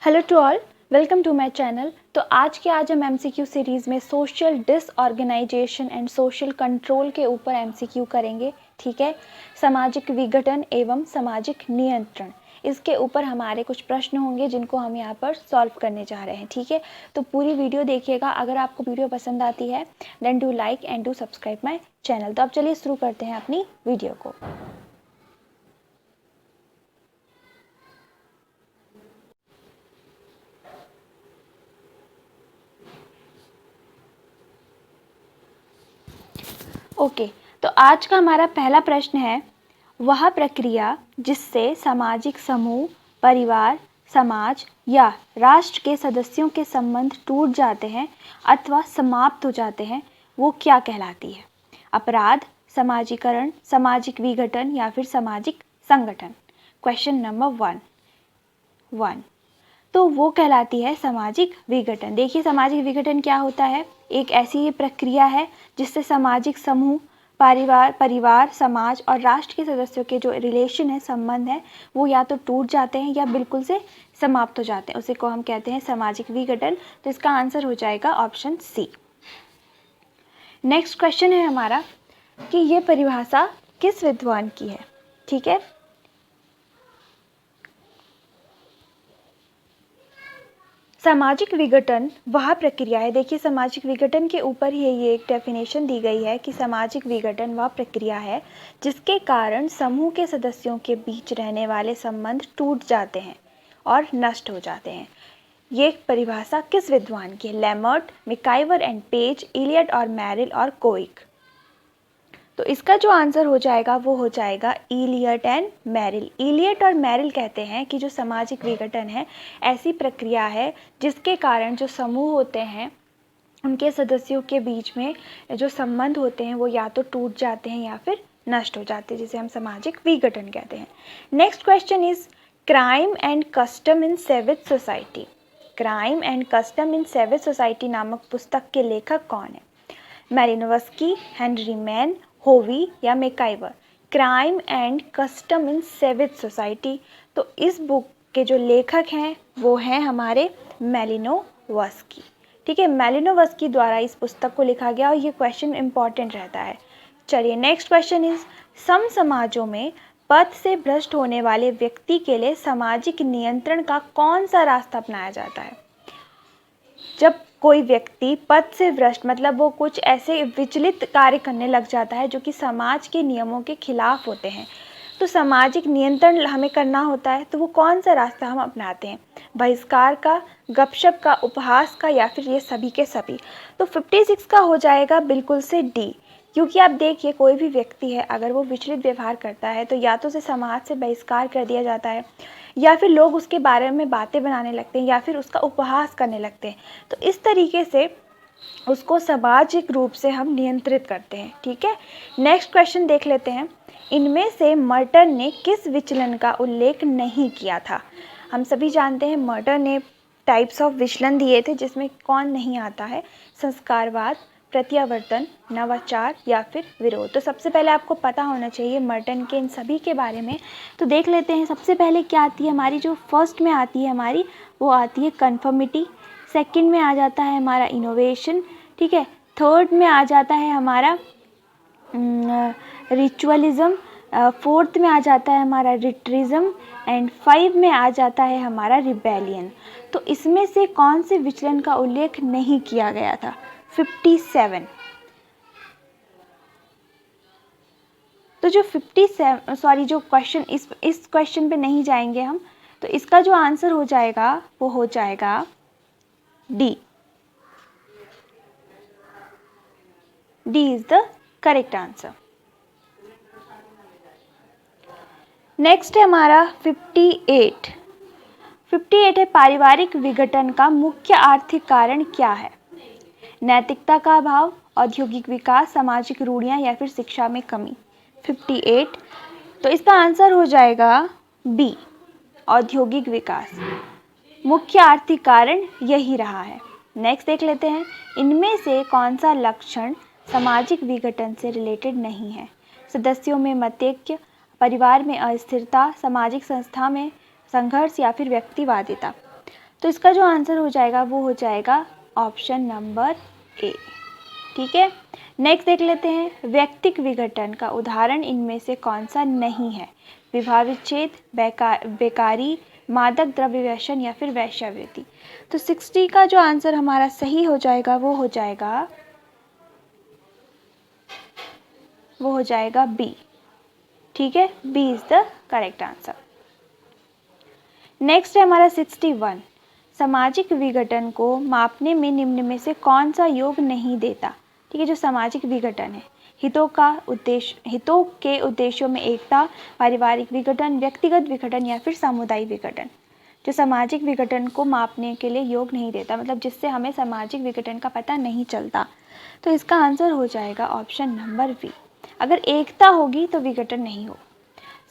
Hello to all, welcome to my channel. तो आज हम एमसीक्यू सीरीज़ में social disorganisation and social control के ऊपर एमसीक्यू करेंगे। ठीक है, सामाजिक विघटन एवं सामाजिक नियंत्रण, इसके ऊपर हमारे कुछ प्रश्न होंगे जिनको हम यहाँ पर सॉल्व करने जा रहे हैं। ठीक है, तो पूरी वीडियो देखिएगा। अगर आपको वीडियो पसंद आती है then do like and do subscribe my channel. तो अब चलिए शुरू करते हैं अपनी वीडियो को। ओके, तो आज का हमारा पहला प्रश्न है, वह प्रक्रिया जिससे सामाजिक समूह, परिवार, समाज या राष्ट्र के सदस्यों के संबंध टूट जाते हैं अथवा समाप्त हो जाते हैं, वो क्या कहलाती है? अपराध, समाजीकरण, सामाजिक विघटन या फिर सामाजिक संगठन। क्वेश्चन नंबर 1 तो वो कहलाती है सामाजिक विघटन। देखिए, सामाजिक विघटन क्या होता है? एक ऐसी प्रक्रिया है जिससे सामाजिक समूह, परिवार, समाज और राष्ट्र के सदस्यों के जो रिलेशन है, संबंध है, वो या तो टूट जाते हैं या बिल्कुल से समाप्त हो जाते हैं। उसी को हम कहते हैं सामाजिक विघटन। तो इसका आंसर हो जाएगा ऑप्शन सी। नेक्स्ट क्वेश्चन है हमारा कि ये परिभाषा किस विद्वान की है? ठीक है, सामाजिक विघटन वह प्रक्रिया है। देखिए, सामाजिक विघटन के ऊपर ही ये एक डेफिनेशन दी गई है कि सामाजिक विघटन वह प्रक्रिया है जिसके कारण समूह के सदस्यों के बीच रहने वाले संबंध टूट जाते हैं और नष्ट हो जाते हैं। ये परिभाषा किस विद्वान की है? लेमर्ट, मैकाइवर एंड पेज, इलियट और मैरिल और कोइक। तो इसका जो आंसर हो जाएगा वो हो जाएगा इलियट एंड मैरिल। इलियट और मैरिल कहते हैं कि जो सामाजिक विघटन है ऐसी प्रक्रिया है जिसके कारण जो समूह होते हैं उनके सदस्यों के बीच में जो संबंध होते हैं वो या तो टूट जाते हैं या फिर नष्ट हो जाते हैं, जिसे हम सामाजिक विघटन कहते हैं। Next question is crime and custom in savage society. Crime and custom in savage society नामक पुस्तक के लेखक कौन है? मैलिनोवस्की, हेनरी मैन, होवी या MacIver. Crime and custom in savage society. तो इस बुक के जो लेखक हैं वो हैं हमारे मैलिनोवस्की। ठीक है, मैलिनोवस्की द्वारा इस पुस्तक को लिखा गया और ये क्वेश्चन इंपॉर्टेंट रहता है। चलिए, नेक्स्ट क्वेश्चन इज सम समाजों में पद से भ्रष्ट होने वाले व्यक्ति के लिए सामाजिक नियंत्रण का कौन सा रास्ता अपनाया जाता है? जब कोई व्यक्ति पद से भ्रष्ट मतलब वो कुछ ऐसे विचलित कार्य करने लग जाता है जो कि समाज के नियमों के खिलाफ होते हैं, तो सामाजिक नियंत्रण हमें करना होता है। तो वो कौन सा रास्ता हम अपनाते हैं? बहिष्कार का, गपशप का, उपहास का या फिर ये सभी के सभी। तो 56 का हो जाएगा बिल्कुल से डी। क्योंकि आप देखिए, कोई भी व्यक्ति है अगर वो विचलित व्यवहार करता है तो या तो उसे समाज से बहिष्कार कर दिया जाता है या फिर लोग उसके बारे में बातें बनाने लगते हैं या फिर उसका उपहास करने लगते हैं। तो इस तरीके से उसको सामाजिक रूप से हम नियंत्रित करते हैं। ठीक है, नेक्स्ट क्वेश्चन देख लेते हैं। इनमें से मर्टर ने किस विचलन का उल्लेख नहीं किया था? हम सभी जानते हैं मर्टर ने टाइप्स ऑफ विचलन दिए थे जिसमें कौन नहीं आता है? संस्कारवाद, प्रत्यावर्तन, नवाचार या फिर विरोध। तो सबसे पहले आपको पता होना चाहिए मर्टन के इन सभी के बारे में। तो देख लेते हैं, सबसे पहले क्या आती है हमारी, जो फर्स्ट में आती है हमारी वो आती है कन्फर्मिटी। सेकंड में आ जाता है हमारा इनोवेशन। ठीक है, थर्ड में आ जाता है हमारा रिचुअलिज्म, फोर्थ में आ जाता है हमारा रिट्रिज्म एंड 5 में आ जाता है हमारा रिबेलियन। तो इसमें से कौन से विचलन का उल्लेख नहीं किया गया था? 57। तो जो 57 जो क्वेश्चन इस क्वेश्चन पे नहीं जाएंगे हम, तो इसका जो आंसर हो जाएगा वो हो जाएगा D. D is the correct answer. Next है हमारा 58। 58 है पारिवारिक विघटन का मुख्य आर्थिक कारण क्या है? नैतिकता का अभाव, औद्योगिक विकास, सामाजिक रूढ़ियां या फिर शिक्षा में कमी। 58। तो इसका आंसर हो जाएगा बी, औद्योगिक विकास। मुख्य आर्थिक कारण यही रहा है। नेक्स्ट देख लेते हैं, इनमें से कौन सा लक्षण सामाजिक विघटन से रिलेटेड नहीं है? सदस्यों में मतैक्य, परिवार में अस्थिरता, सामाजिक संस्था में संघर्ष या फिर व्यक्तिवादिता। तो इसका जो आंसर हो जाएगा वो हो जाएगा ऑप्शन नंबर ए। ठीक है, नेक्स्ट देख लेते हैं, व्यक्तिक विघटन का उदाहरण इनमें से कौन सा नहीं है? विवाह विच्छेद, बेकारी, मादक द्रव्य व्यसन या फिर वेश्यावृत्ति। तो 60 का जो आंसर हमारा सही हो जाएगा वो हो जाएगा बी। ठीक है, B is the correct answer. Next है हमारा 61, सामाजिक विघटन को मापने में निम्न में से कौन सा योग नहीं देता? ठीक है, जो सामाजिक विघटन है, हितों के उद्देश्यों में एकता, पारिवारिक विघटन, व्यक्तिगत विघटन या फिर सामुदायिक विघटन। जो सामाजिक विघटन को मापने के लिए योग नहीं देता, मतलब जिससे हमें सामाजिक विघटन का पता नहीं चलता, तो इसका आंसर हो जाएगा ऑप्शन नंबर बी। अगर एकता होगी तो विघटन नहीं होगा।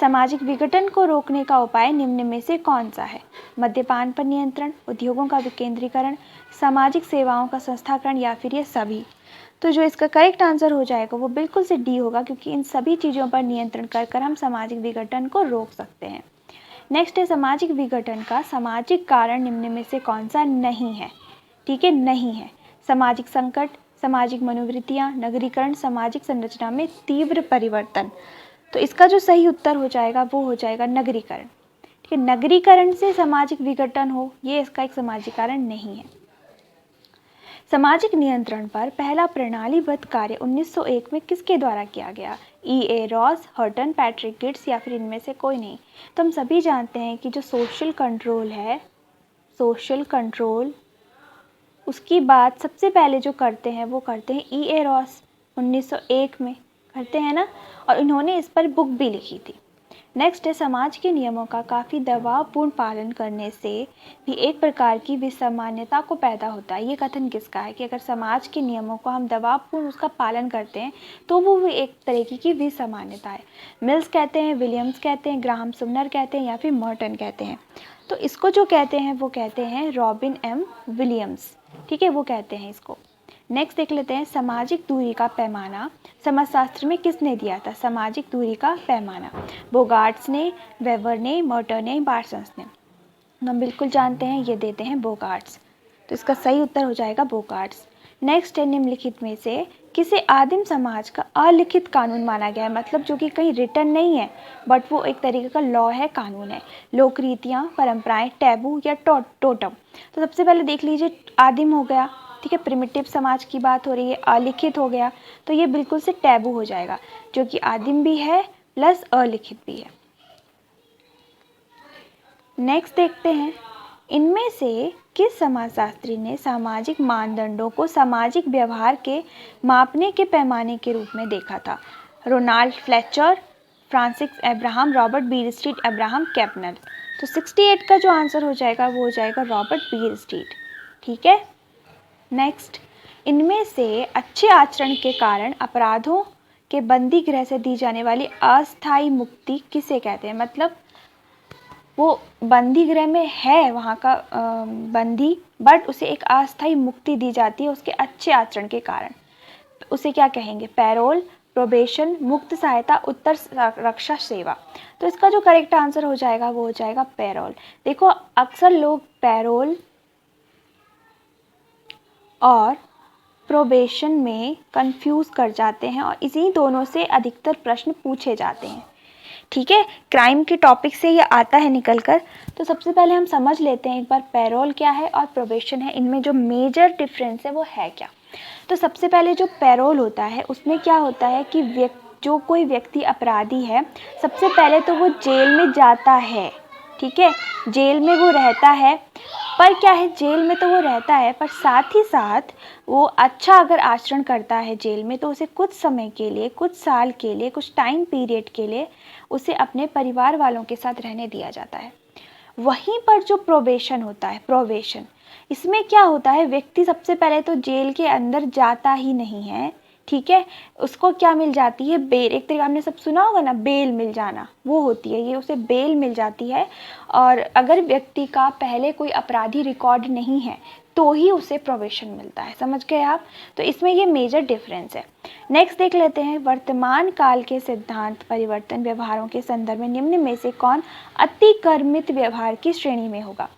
सामाजिक विघटन को रोकने का उपाय निम्न में से कौन सा है? मद्यपान पर नियंत्रण, उद्योगों का विकेंद्रीकरण, सामाजिक सेवाओं का संस्थाकरण या फिर ये सभी। तो जो इसका करेक्ट आंसर हो जाएगा वो बिल्कुल से डी होगा, क्योंकि इन सभी चीज़ों पर नियंत्रण कर हम सामाजिक विघटन को रोक सकते हैं। नेक्स्ट है, सामाजिक विघटन का सामाजिक कारण निम्न में से कौन सा नहीं है? ठीक है, नहीं है। सामाजिक संकट, सामाजिक मनोवृत्तियाँ, नगरीकरण, सामाजिक संरचना में तीव्र परिवर्तन। तो इसका जो सही उत्तर हो जाएगा वो हो जाएगा नगरीकरण। ठीक है, नगरीकरण से सामाजिक विघटन हो, ये इसका एक सामाजिक कारण नहीं है। सामाजिक नियंत्रण पर पहला प्रणालीबद्ध कार्य 1901 में किसके द्वारा किया गया? E.A. रॉस, हर्टन, पैट्रिक गिट्स या फिर इनमें से कोई नहीं। तो हम सभी जानते हैं कि जो सोशल कंट्रोल है, सोशल कंट्रोल, उसकी बात सबसे पहले जो करते हैं वो करते हैं E.A. रॉस, 1901 में करते हैं ना, और इन्होंने इस पर बुक भी लिखी थी। नेक्स्ट है, समाज के नियमों का काफ़ी दबावपूर्ण पालन करने से भी एक प्रकार की विसामान्यता को पैदा होता है। ये कथन किसका है कि अगर समाज के नियमों को हम दबावपूर्ण उसका पालन करते हैं तो वो भी एक तरीके की विसामान्यता है। मिल्स कहते हैं, विलियम्स कहते हैं, ग्राहम सुमनर कहते हैं या फिर मॉर्टन कहते हैं। तो इसको जो कहते हैं वो कहते हैं रॉबिन एम विलियम्स। ठीक है, वो कहते हैं इसको। नेक्स्ट देख लेते हैं, सामाजिक दूरी का पैमाना समाजशास्त्र में किसने दिया था? सामाजिक दूरी का पैमाना बोगार्ट्स ने, वेबर ने, मर्टर ने, पार्सन्स ने। हम बिल्कुल जानते हैं ये देते हैं बोगार्ट्स, तो इसका सही उत्तर हो जाएगा बोगार्ट्स। नेक्स्ट है, निम्नलिखित में से किसे आदिम समाज का अलिखित कानून माना गया है? मतलब जो कि कहीं रिटन नहीं है बट वो एक तरीके का लॉ है, कानून है। लोक रीतियाँ, परंपराएं, टैबू या टोटम। तो सबसे पहले देख लीजिए, आदिम हो गया, ठीक है, प्रिमिटिव समाज की बात हो रही है, अलिखित हो गया, तो ये बिल्कुल से टैबू हो जाएगा, जो कि आदिम भी है प्लस अलिखित भी है। नेक्स्ट देखते हैं, इनमें से किस समाजशास्त्री ने सामाजिक मानदंडों को सामाजिक व्यवहार के मापने के पैमाने के रूप में देखा था? Ronald Fletcher, Francis Abraham, Robert Bierstedt, Abraham Kaplan. तो 68 का जो आंसर हो जाएगा वो हो जाएगा रॉबर्ट बीरस्ट्रीट। ठीक है, नेक्स्ट, इनमें से अच्छे आचरण के कारण अपराधों के बंदी गृह से दी जाने वाली अस्थायी मुक्ति किसे कहते हैं? मतलब वो बंदी गृह में है वहाँ का बंदी, बट उसे एक अस्थायी मुक्ति दी जाती है उसके अच्छे आचरण के कारण, उसे क्या कहेंगे? पैरोल, प्रोबेशन, मुक्त सहायता, उत्तर रक्षा सेवा। तो इसका जो करेक्ट आंसर हो जाएगा वो हो जाएगा पैरोल। देखो, अक्सर लोग पैरोल और प्रोबेशन में कंफ्यूज कर जाते हैं और इसी दोनों से अधिकतर प्रश्न पूछे जाते हैं। ठीक है, क्राइम के टॉपिक से ये आता है निकल कर। तो सबसे पहले हम समझ लेते हैं एक बार पैरोल क्या है और प्रोबेशन है, इनमें जो मेजर डिफरेंस है वो है क्या। तो सबसे पहले जो पैरोल होता है उसमें क्या होता है कि जो कोई व्यक्ति अपराधी है, सबसे पहले तो वो जेल में जाता है। ठीक है, जेल में वो रहता है, पर क्या है, जेल में तो वो रहता है पर साथ ही साथ वो अच्छा अगर आचरण करता है जेल में तो उसे कुछ समय के लिए, कुछ साल के लिए, कुछ टाइम पीरियड के लिए उसे अपने परिवार वालों के साथ रहने दिया जाता है। वहीं पर जो प्रोबेशन होता है, प्रोबेशन, इसमें क्या होता है, व्यक्ति सबसे पहले तो जेल के अंदर जाता ही नहीं है। ठीक है, उसको क्या मिल जाती है? बेल। एक तरीका हमने सब सुना होगा ना, बेल मिल जाना, वो होती है, ये उसे बेल मिल जाती है। और अगर व्यक्ति का पहले कोई अपराधी रिकॉर्ड नहीं है तो ही उसे प्रोबेशन मिलता है। समझ गए आप? तो इसमें ये मेजर डिफरेंस है। नेक्स्ट देख लेते हैं, वर्तमान काल के सिद्धांत परिवर्तन व्यवहारों के संदर्भ में निम्न में से कौन अतिक्रमित व्यवहार की श्रेणी में होगा?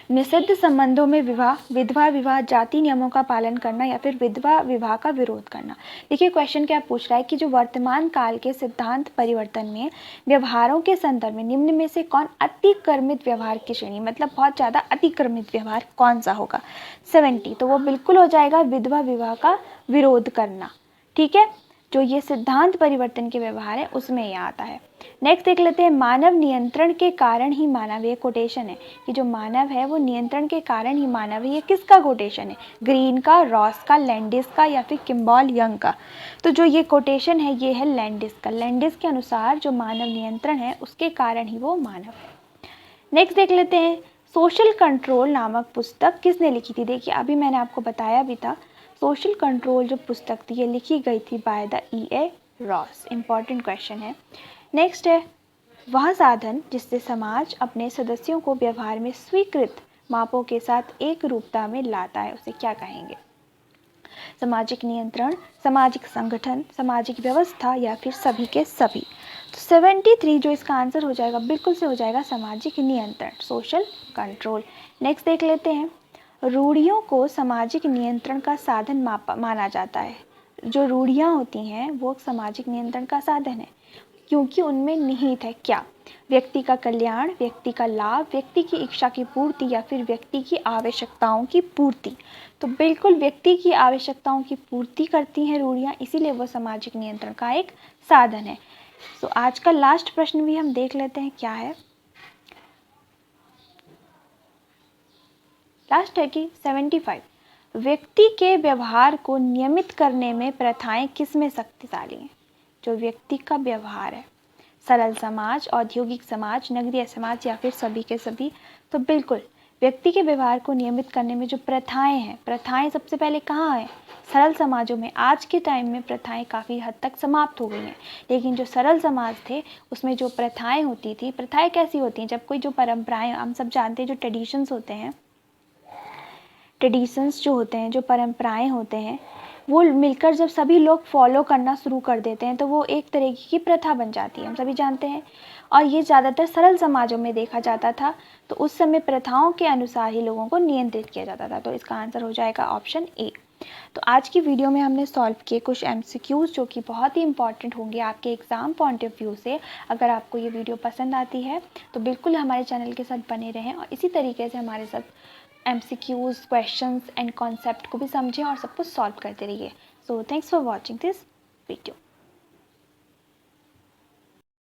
निषिद्ध संबंधों में विवाह, विधवा विवाह, जाति नियमों का पालन करना या फिर विधवा विवाह का विरोध करना। देखिए क्वेश्चन क्या पूछ रहा है कि जो वर्तमान काल के सिद्धांत परिवर्तन में व्यवहारों के संदर्भ में निम्न में से कौन अतिक्रमित व्यवहार की श्रेणी, मतलब बहुत ज़्यादा अतिक्रमित व्यवहार कौन सा होगा। 70, तो वो बिल्कुल हो जाएगा विधवा विवाह का विरोध करना। ठीक है, जो ये सिद्धांत परिवर्तन के व्यवहार है उसमें यह आता है। नेक्स्ट देख लेते हैं, मानव नियंत्रण के कारण ही मानव, ये कोटेशन है कि जो मानव है वो नियंत्रण के कारण ही मानव है। ये किसका कोटेशन है, ग्रीन का, रॉस का, लैंडिस का या फिर किम्बॉल यंग का। तो जो ये कोटेशन है ये है लैंडिस का। लैंडिस के अनुसार जो मानव नियंत्रण है उसके कारण ही वो मानव है। नेक्स्ट देख लेते हैं, सोशल कंट्रोल नामक पुस्तक किसने लिखी थी। देखिए अभी मैंने आपको बताया भी था, सोशल कंट्रोल जो पुस्तक थी ये लिखी गई थी by the E.A. Ross. Important question है। नेक्स्ट है, वह साधन जिससे समाज अपने सदस्यों को व्यवहार में स्वीकृत मापों के साथ एक रूपता में लाता है उसे क्या कहेंगे। सामाजिक नियंत्रण, सामाजिक संगठन, सामाजिक व्यवस्था या फिर सभी के सभी। तो 73 जो इसका आंसर हो जाएगा बिल्कुल से हो जाएगा सामाजिक नियंत्रण, सोशल कंट्रोल। नेक्स्ट देख लेते हैं, रूढ़ियों को सामाजिक नियंत्रण का साधन माना जाता है। जो रूढ़ियाँ होती हैं वो सामाजिक नियंत्रण का साधन है क्योंकि उनमें निहित है क्या, व्यक्ति का कल्याण, व्यक्ति का लाभ, व्यक्ति की इच्छा की पूर्ति या फिर व्यक्ति की आवश्यकताओं की पूर्ति। तो बिल्कुल व्यक्ति की आवश्यकताओं की पूर्ति करती हैं रूढ़ियाँ, इसीलिए वो सामाजिक नियंत्रण का एक साधन है। तो आज का लास्ट प्रश्न भी हम देख लेते हैं क्या है। लास्ट है कि 75, व्यक्ति के व्यवहार को नियमित करने में प्रथाएं किसमें शक्तिशाली हैं। जो व्यक्ति का व्यवहार है, सरल समाज, औद्योगिक समाज, नगरीय समाज या फिर सभी के सभी। तो बिल्कुल व्यक्ति के व्यवहार को नियमित करने में जो प्रथाएं हैं, प्रथाएं सबसे पहले कहाँ हैं, सरल समाजों में। आज के टाइम में प्रथाएं काफ़ी हद तक समाप्त हो गई हैं, लेकिन जो सरल समाज थे उसमें जो प्रथाएं होती थी, प्रथाएं कैसी होती हैं, जब कोई जो परंपराएं, हम सब जानते हैं जो ट्रेडिशंस होते हैं, ट्रेडिशंस जो होते हैं, जो परंपराएं होते हैं, वो मिलकर जब सभी लोग फॉलो करना शुरू कर देते हैं तो वो एक तरीके की प्रथा बन जाती है, हम सभी जानते हैं। और ये ज़्यादातर सरल समाजों में देखा जाता था, तो उस समय प्रथाओं के अनुसार ही लोगों को नियंत्रित किया जाता था। तो इसका आंसर हो जाएगा ऑप्शन ए। तो आज की वीडियो में हमने सॉल्व किए कुछ MCQs जो कि बहुत ही इंपॉर्टेंट होंगे आपके एग्ज़ाम पॉइंट ऑफ व्यू से। अगर आपको ये वीडियो पसंद आती है तो बिल्कुल हमारे चैनल के साथ बने रहें और इसी तरीके से हमारे साथ MCQs, क्वेश्चंस एंड कॉन्सेप्ट को भी समझें और सब कुछ सॉल्व करते रहिए। So thanks for watching this video.